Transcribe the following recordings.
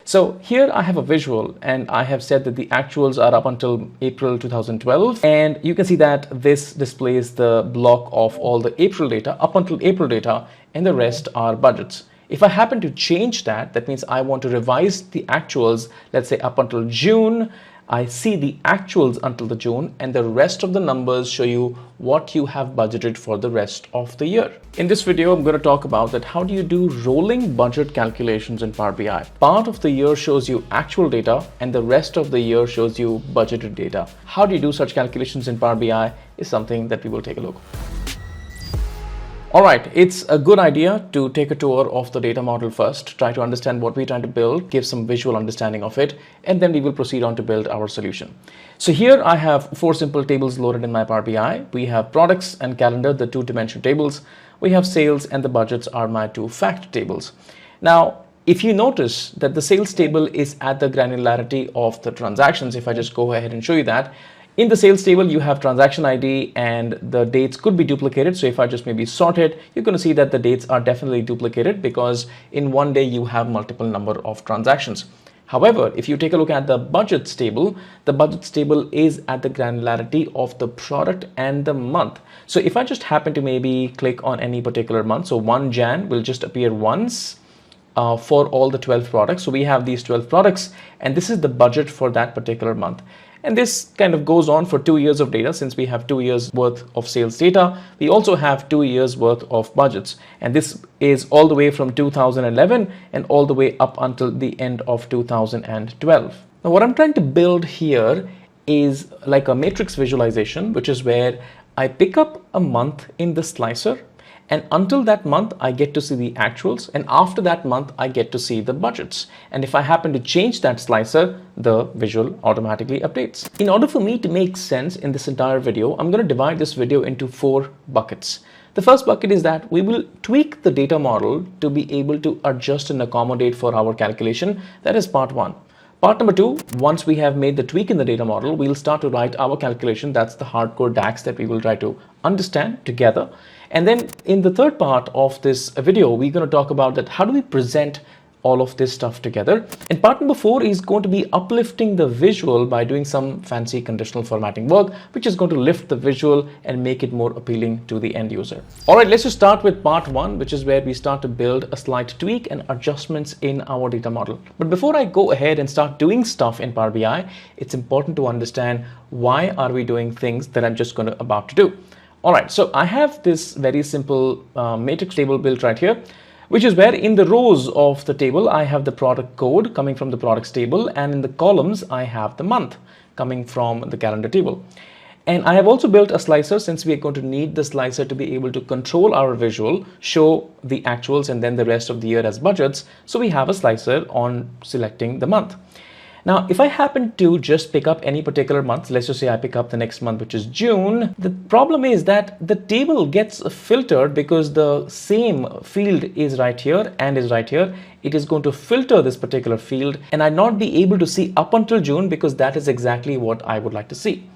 So here I have a visual and I have said that the actuals are up until April 2012, and you can see that this displays the block of all the April data up until April data, and the rest are budgets. If I happen to change that, that means I want to revise the actuals, let's say up until June. I see the actuals until the June, and the rest of the numbers show you what you have budgeted for the rest of the year. In this video, I'm going to talk about that how do you do rolling budget calculations in Power BI. Part of the year shows you actual data and the rest of the year shows you budgeted data. How do you do such calculations in Power BI is something that we will take a look. All right, it's a good idea to take a tour of the data model first, try to understand what we're trying to build, give some visual understanding of it, and then we will proceed on to build our solution. So here I have 4 simple tables loaded in my Power BI. We have products and calendar, the 2-dimensional tables. We have sales, and the budgets are my 2 fact tables. Now, if you notice that the sales table is at the granularity of the transactions, if I just go ahead and show you that, in the sales table, you have transaction ID and the dates could be duplicated. So if I just maybe sort it, you're going to see that the dates are definitely duplicated because in one day you have multiple number of transactions. However, if you take a look at the budgets table, the budgets table is at the granularity of the product and the month. So if I just happen to maybe click on any particular month, so 1 Jan will just appear once for all the 12 products. So we have these 12 products and this is the budget for that particular month. And this kind of goes on for 2 years of data. Since we have 2 years worth of sales data, we also have 2 years worth of budgets. And this is all the way from 2011 and all the way up until the end of 2012. Now, what I'm trying to build here is like a matrix visualization, which is where I pick up a month in the slicer. And until that month, I get to see the actuals. And after that month, I get to see the budgets. And if I happen to change that slicer, the visual automatically updates. In order for me to make sense in this entire video, I'm going to divide this video into 4 buckets. The first bucket is that we will tweak the data model to be able to adjust and accommodate for our calculation. That is part 1. Part number 2, once we have made the tweak in the data model, we'll start to write our calculation. That's the hardcore DAX that we will try to understand together. And then in the third part of this video, we're going to talk about that how do we present all of this stuff together. And part number 4 is going to be uplifting the visual by doing some fancy conditional formatting work, which is going to lift the visual and make it more appealing to the end user. All right, let's just start with part 1, which is where we start to build a slight tweak and adjustments in our data model. But before I go ahead and start doing stuff in Power BI, it's important to understand why are we doing things that I'm just about to do. All right, so I have this very simple matrix table built right here, which is where in the rows of the table, I have the product code coming from the products table, and in the columns, I have the month coming from the calendar table. And I have also built a slicer since we are going to need the slicer to be able to control our visual, show the actuals and then the rest of the year as budgets. So we have a slicer on selecting the month. Now, if I happen to just pick up any particular month, let's just say I pick up the next month, which is June, the problem is that the table gets filtered because the same field is right here and is right here. It is going to filter this particular field and I'd not be able to see up until June because that is exactly what I would like to see.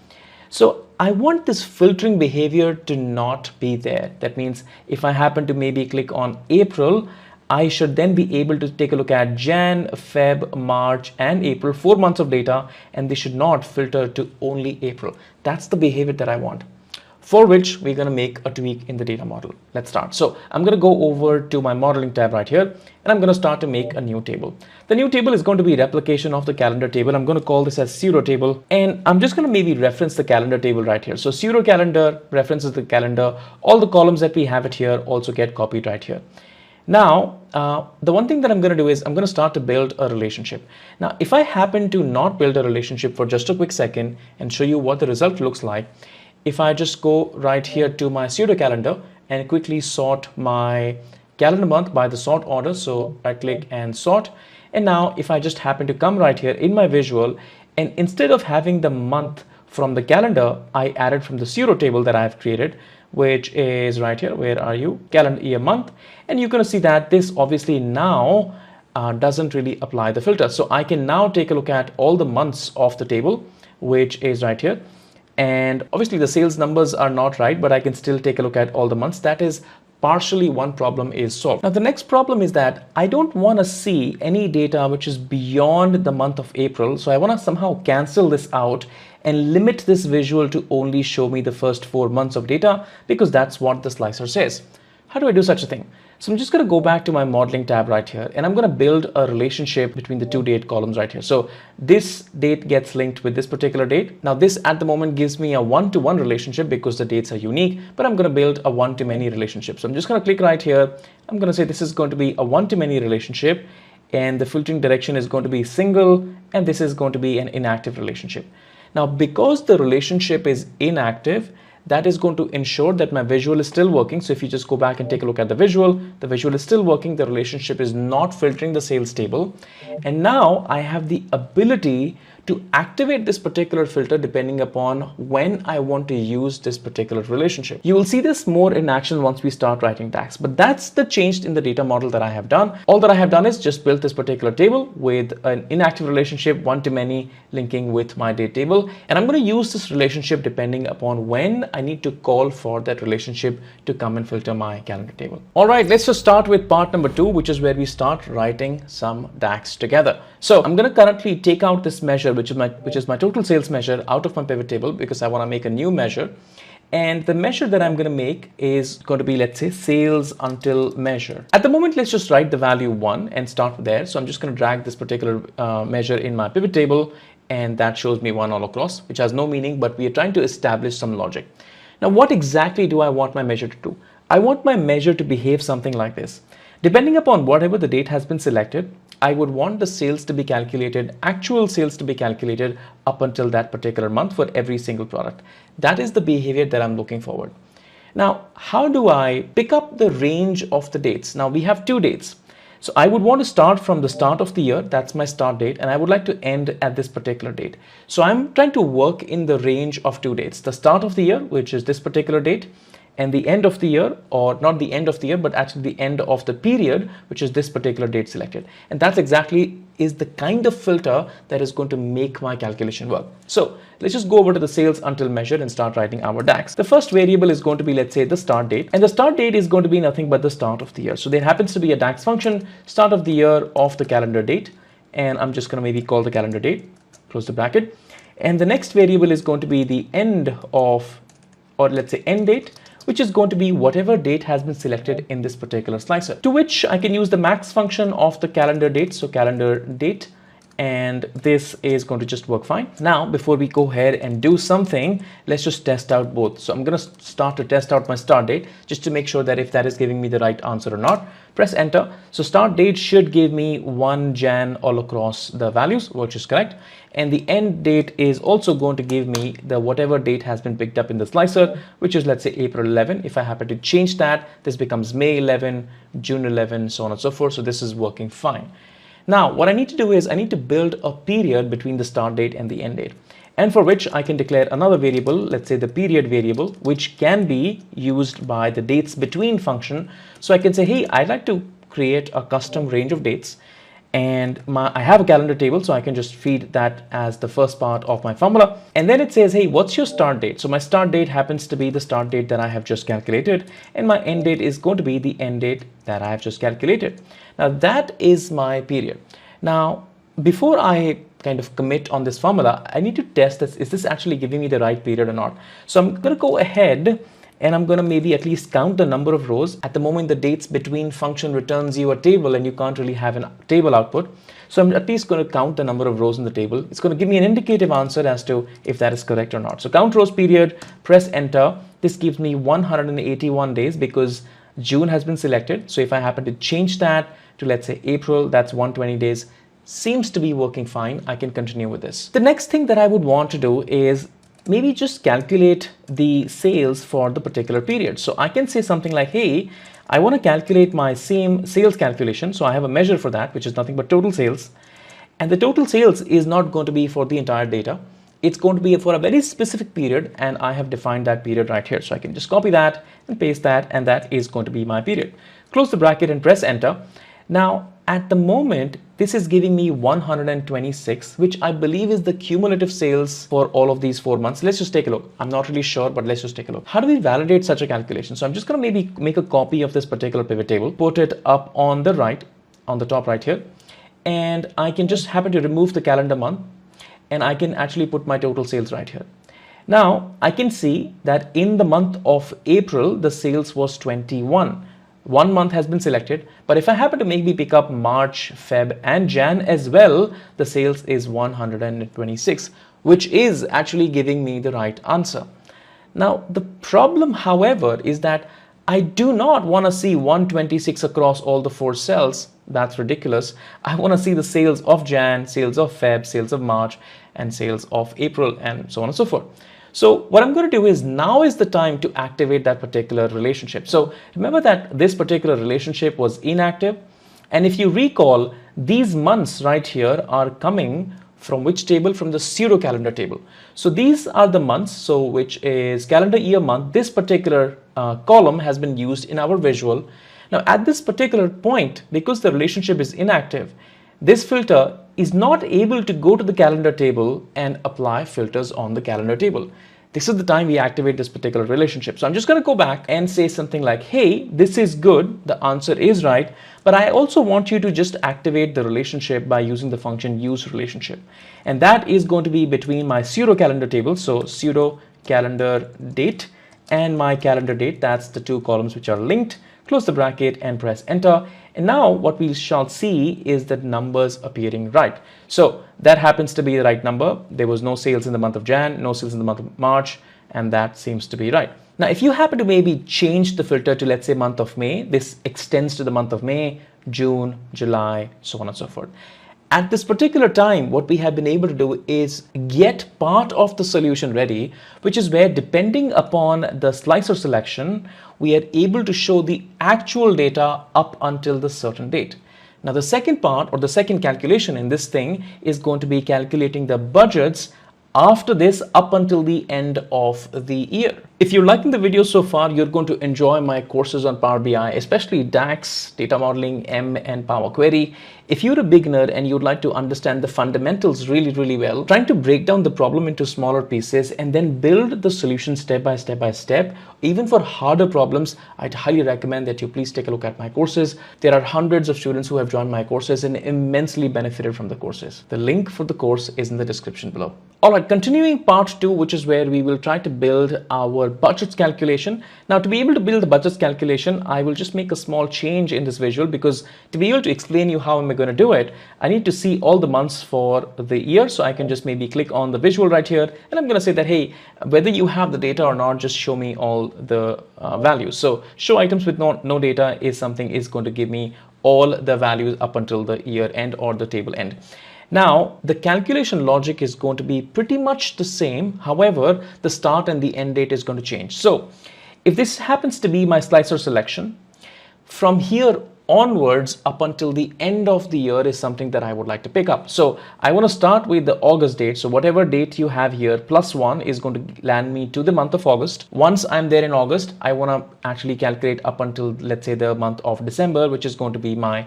So I want this filtering behavior to not be there. That means if I happen to maybe click on April, I should then be able to take a look at Jan, Feb, March, and April, 4 months of data, and they should not filter to only April. That's the behavior that I want, for which we're going to make a tweak in the data model. Let's start. So I'm going to go over to my modeling tab right here, and I'm going to start to make a new table. The new table is going to be replication of the calendar table. I'm going to call this as pseudo table, and I'm just going to maybe reference the calendar table right here. So pseudo calendar references the calendar. All the columns that we have it here also get copied right here. Now, the one thing that I'm going to do is I'm going to start to build a relationship. Now, if I happen to not build a relationship for just a quick second and show you what the result looks like, if I just go right here to my pseudo calendar and quickly sort my calendar month by the sort order. So I click and sort. And now if I just happen to come right here in my visual, and instead of having the month from the calendar, I added from the pseudo table that I have created, which is right here. Where are you? Calendar year month. And you're going to see that this obviously now doesn't really apply the filter. So I can now take a look at all the months of the table, which is right here. And obviously the sales numbers are not right, but I can still take a look at all the months. That is partially one problem is solved. Now the next problem is that I don't want to see any data which is beyond the month of April. So I want to somehow cancel this out and limit this visual to only show me the first 4 months of data, because that's what the slicer says. How do I do such a thing? So I'm just going to go back to my modeling tab right here, and I'm going to build a relationship between the two date columns right here. So this date gets linked with this particular date. Now this at the moment gives me a one-to-one relationship because the dates are unique, but I'm going to build a one-to-many relationship. So I'm just going to click right here. I'm going to say this is going to be a one-to-many relationship, and the filtering direction is going to be single, and this is going to be an inactive relationship. Now, because the relationship is inactive, that is going to ensure that my visual is still working. So if you just go back and take a look at the visual is still working. The relationship is not filtering the sales table. And now I have the ability to activate this particular filter depending upon when I want to use this particular relationship. You will see this more in action once we start writing DAX, but that's the change in the data model that I have done. All that I have done is just built this particular table with an inactive relationship, one-to-many linking with my date table. And I'm going to use this relationship depending upon when I need to call for that relationship to come and filter my calendar table. All right, let's just start with part number 2, which is where we start writing some DAX together. So I'm going to currently take out this measure, which is my total sales measure, out of my pivot table because I want to make a new measure. And the measure that I'm going to make is going to be, let's say, sales until measure. At the moment, let's just write the value 1 and start there. So I'm just going to drag this particular measure in my pivot table, and that shows me 1 all across, which has no meaning, but we are trying to establish some logic. Now, what exactly do I want my measure to do? I want my measure to behave something like this. Depending upon whatever the date has been selected, I would want the sales to be calculated, actual sales to be calculated up until that particular month for every single product. That is the behavior that I'm looking forward. Now, how do I pick up the range of the dates? Now, we have 2 dates. So I would want to start from the start of the year, that's my start date, and I would like to end at this particular date. So I'm trying to work in the range of 2 dates, the start of the year, which is this particular date, and the end of the year, or not the end of the year, but actually the end of the period, which is this particular date selected. And that's exactly is the kind of filter that is going to make my calculation work. So let's just go over to the sales until measure and start writing our DAX. The first variable is going to be, let's say, the start date, and the start date is going to be nothing but the start of the year. So there happens to be a DAX function, start of the year of the calendar date, and I'm just going to maybe call the calendar date, close the bracket. And the next variable is going to be the end of, or let's say end date, which is going to be whatever date has been selected in this particular slicer, to which I can use the max function of the calendar date, so calendar date, and this is going to just work fine. Now, before we go ahead and do something, let's just test out both. So I'm going to start to test out my start date just to make sure that if that is giving me the right answer or not. Press enter. So start date should give me 1 Jan all across the values, which is correct. And the end date is also going to give me the whatever date has been picked up in the slicer, which is, let's say, April 11. If I happen to change that, this becomes May 11, June 11, so on and so forth. So this is working fine. Now, what I need to do is I need to build a period between the start date and the end date, and for which I can declare another variable, let's say the period variable, which can be used by the dates between function. So I can say, hey, I'd like to create a custom range of dates, and I have a calendar table, so I can just feed that as the first part of my formula. And then it says, hey, what's your start date? So my start date happens to be the start date that I have just calculated, and my end date is going to be the end date that I have just calculated. Now that is my period. Now, before I kind of commit on this formula, I need to test this. Is this actually giving me the right period or not? So I'm going to go ahead and I'm going to maybe at least count the number of rows. At the moment, the dates between function returns you a table, and you can't really have a table output. So I'm at least going to count the number of rows in the table. It's going to give me an indicative answer as to if that is correct or not. So count rows period, press enter. This gives me 181 days because June has been selected. So if I happen to change that to, let's say, April, that's 120 days. Seems to be working fine. I can continue with this. The next thing that I would want to do is maybe just calculate the sales for the particular period. So I can say something like, hey, I want to calculate my same sales calculation. So I have a measure for that, which is nothing but total sales. And the total sales is not going to be for the entire data. It's going to be for a very specific period, and I have defined that period right here. So I can just copy that and paste that, and that is going to be my period. Close the bracket and press enter. Now, at the moment, this is giving me 126, which I believe is the cumulative sales for all of these 4 months. Let's just take a look. I'm not really sure, but let's just take a look. How do we validate such a calculation? So I'm just going to maybe make a copy of this particular pivot table, put it up on the right, on the top right here, and I can just happen to remove the calendar month, and I can actually put my total sales right here. Now I can see that in the month of April, the sales was 21. 1 month has been selected, but if I happen to maybe pick up March, Feb and Jan as well, the sales is 126, which is actually giving me the right answer. Now the problem, however, is that I do not want to see 126 across all the 4 cells. That's ridiculous. I want to see the sales of Jan, sales of Feb, sales of March and sales of April and so on and so forth. So what I'm going to do is, now is the time to activate that particular relationship. So remember that this particular relationship was inactive. And if you recall, these months right here are coming from which table? From the pseudo calendar table. So these are the months, so which is calendar year month. This particular column has been used in our visual. Now at this particular point, because the relationship is inactive, this filter is not able to go to the calendar table and apply filters on the calendar table. This is the time we activate this particular relationship. So I'm just going to go back and say something like, hey, this is good. The answer is right. But I also want you to just activate the relationship by using the function use relationship. And that is going to be between my pseudo calendar table. So pseudo calendar date and my calendar date. That's the 2 columns which are linked. Close the bracket and press enter. And now what we shall see is the numbers appearing right. So that happens to be the right number. There was no sales in the month of Jan, no sales in the month of March, and that seems to be right. Now, if you happen to maybe change the filter to, let's say, month of May, this extends to the month of May, June, July, so on and so forth. At this particular time, what we have been able to do is get part of the solution ready, which is where, depending upon the slicer selection, we are able to show the actual data up until the certain date. Now, the second part, or the second calculation in this thing, is going to be calculating the budgets after this up until the end of the year. If you're liking the video so far, you're going to enjoy my courses on Power BI, especially DAX, data modeling, M and Power Query. If you're a beginner and you'd like to understand the fundamentals really well, trying to break down the problem into smaller pieces and then build the solution step by step, even for harder problems, I'd highly recommend that you please take a look at my courses. There are hundreds of students who have joined my courses and immensely benefited from the courses. The link for the course is in the description below. All right, continuing part 2, which is where we will try to build our budgets calculation. Now, to be able to build the budgets calculation, I will just make a small change in this visual, because to be able to explain you how am I going to do it, I need to see all the months for the year. So I can just maybe click on the visual right here, and I'm going to say that, hey, whether you have the data or not, just show me all the values. So show items with no data is going to give me all the values up until the year end or the table end. Now, the calculation logic is going to be pretty much the same. However, the start and the end date is going to change. So if this happens to be my slicer selection, from here onwards up until the end of the year is something that I would like to pick up. So I want to start with the August date. So whatever date you have here, +1 is going to land me to the month of August. Once I'm there in August, I want to actually calculate up until, let's say, the month of December, which is going to be my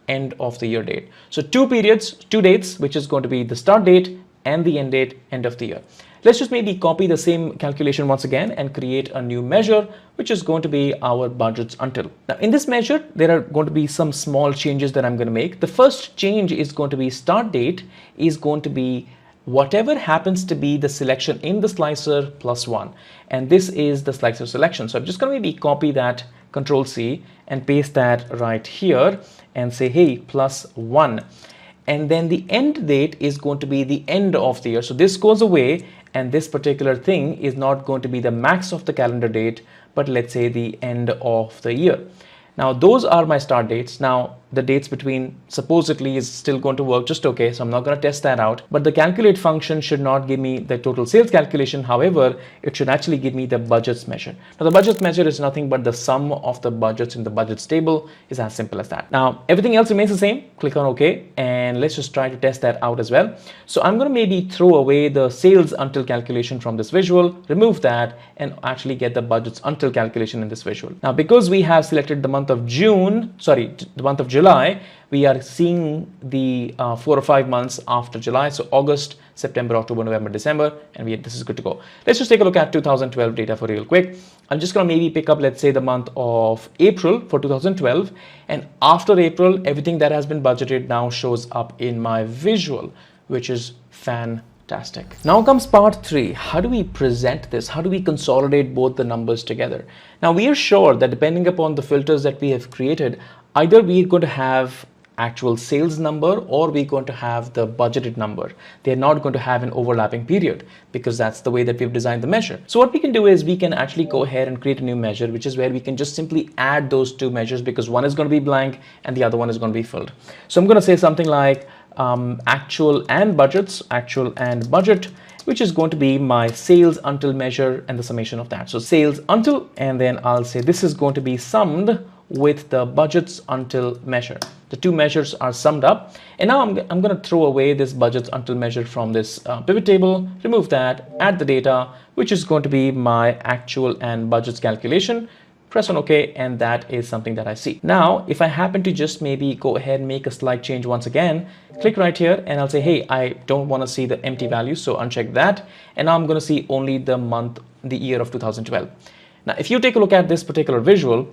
end of the year date. So 2 periods, 2 dates, which is going to be the start date and the end date, end of the year. Let's just maybe copy the same calculation once again and create a new measure, which is going to be our budgets until. Now, in this measure, there are going to be some small changes that I'm going to make. The first change is going to be start date is going to be whatever happens to be the selection in the slicer +1. And this is the slicer selection. So I'm just going to maybe copy that, Control C, and paste that right here and say, hey, +1. And then the end date is going to be the end of the year. So this goes away, and this particular thing is not going to be the max of the calendar date, but let's say the end of the year. Now, those are my start dates. Now, the dates between supposedly is still going to work just okay, so I'm not going to test that out. But the calculate function should not give me the total sales calculation. However, it should actually give me the budgets measure. Now, the budgets measure is nothing but the sum of the budgets in the budgets table. Is as simple as that. Now, everything else remains the same. Click on OK, and let's just try to test that out as well. So I'm going to maybe throw away the sales until calculation from this visual, remove that, and actually get the budgets until calculation in this visual. Now, because we have selected the month of July, July, we are seeing the 4 or 5 months after July. So August, September, October, November, December, and this is good to go. Let's just take a look at 2012 data for real quick. I'm just going to maybe pick up, let's say, the month of April for 2012. And after April, everything that has been budgeted now shows up in my visual, which is fantastic. Now comes part 3. How do we present this? How do we consolidate both the numbers together? Now we are sure that depending upon the filters that we have created, either we're going to have actual sales number or we're going to have the budgeted number. They're not going to have an overlapping period because that's the way that we've designed the measure. So what we can do is we can actually go ahead and create a new measure, which is where we can just simply add those two measures because one is going to be blank and the other one is going to be filled. So I'm going to say something like actual and budgets, actual and budget, which is going to be my sales until measure and the summation of that. So sales until, and then I'll say this is going to be summed with the budgets until measure. The two measures are summed up. And now I'm going to throw away this budgets until measure from this pivot table, remove that, add the data, which is going to be my actual and budgets calculation. Press on OK, and that is something that I see. Now, if I happen to just maybe go ahead and make a slight change once again, click right here and I'll say, hey, I don't want to see the empty values, so uncheck that. And now I'm going to see only the month, the year of 2012. Now, if you take a look at this particular visual,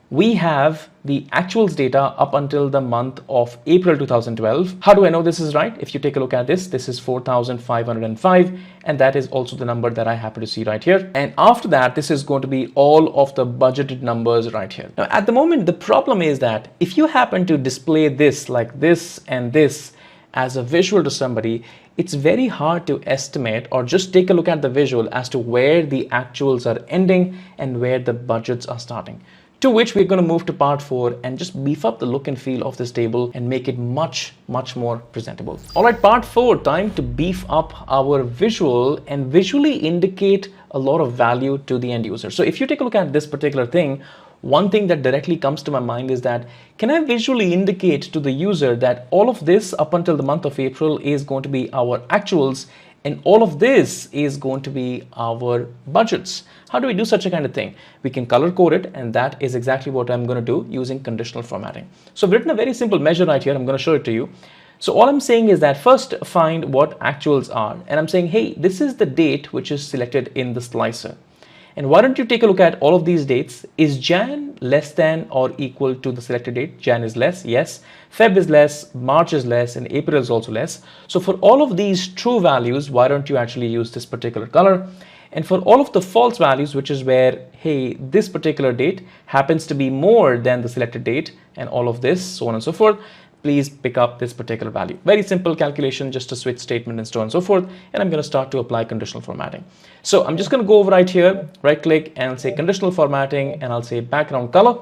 we have the actuals data up until the month of April 2012. How do I know this is right? If you take a look at this, this is 4,505, and that is also the number that I happen to see right here. And after that, this is going to be all of the budgeted numbers right here. Now, at the moment, the problem is that if you happen to display this like this and this as a visual to somebody, it's very hard to estimate or just take a look at the visual as to where the actuals are ending and where the budgets are starting. To which we're going to move to part 4 and just beef up the look and feel of this table and make it much more presentable. All right, part 4, time to beef up our visual and visually indicate a lot of value to the end user. So if you take a look at this particular thing, one thing that directly comes to my mind is that, can I visually indicate to the user that all of this up until the month of April is going to be our actuals and all of this is going to be our budgets? How do we do such a kind of thing? We can color code it, and that is exactly what I'm going to do using conditional formatting. So I've written a very simple measure right here. I'm going to show it to you. So all I'm saying is that first find what actuals are, and I'm saying, hey, this is the date which is selected in the slicer. And why don't you take a look at all of these dates? Is Jan less than or equal to the selected date? Jan is less, yes. Feb is less, March is less, and April is also less. So for all of these true values, why don't you actually use this particular color? And for all of the false values, which is where, hey, this particular date happens to be more than the selected date and all of this, so on and so forth, please pick up this particular value. Very simple calculation, just a switch statement and so on and so forth. And I'm going to start to apply conditional formatting. So I'm just going to go over right here, right click and say conditional formatting, and I'll say background color.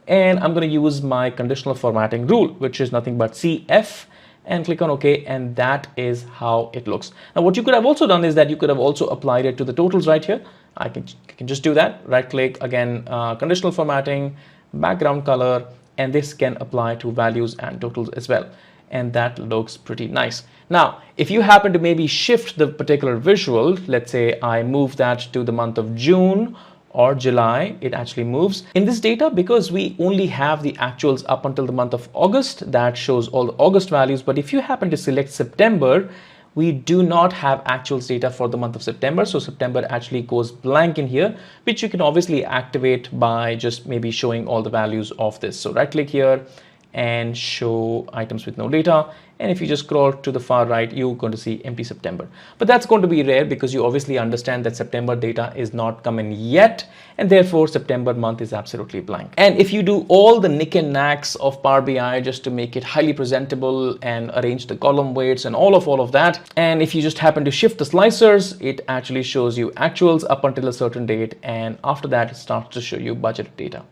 And I'm going to use my conditional formatting rule, which is nothing but CF, and click on OK, and that is how it looks. Now what you could have also done is that you could have also applied it to the totals right here. I can just do that, right click again, conditional formatting, background color, and this can apply to values and totals as well, and that looks pretty nice. Now if you happen to maybe shift the particular visual, let's say I move that to the month of June or July, it actually moves. In this data, because we only have the actuals up until the month of August, that shows all the August values. But if you happen to select September, we do not have actuals data for the month of September. So September actually goes blank in here, which you can obviously activate by just maybe showing all the values of this. So right click here and show items with no data. And if you just scroll to the far right, you're going to see empty September. But that's going to be rare because you obviously understand that September data is not coming yet, and therefore September month is absolutely blank. And if you do all the knick and knacks of Power BI just to make it highly presentable and arrange the column weights and all of that, and if you just happen to shift the slicers, it actually shows you actuals up until a certain date, and after that it starts to show you budget data.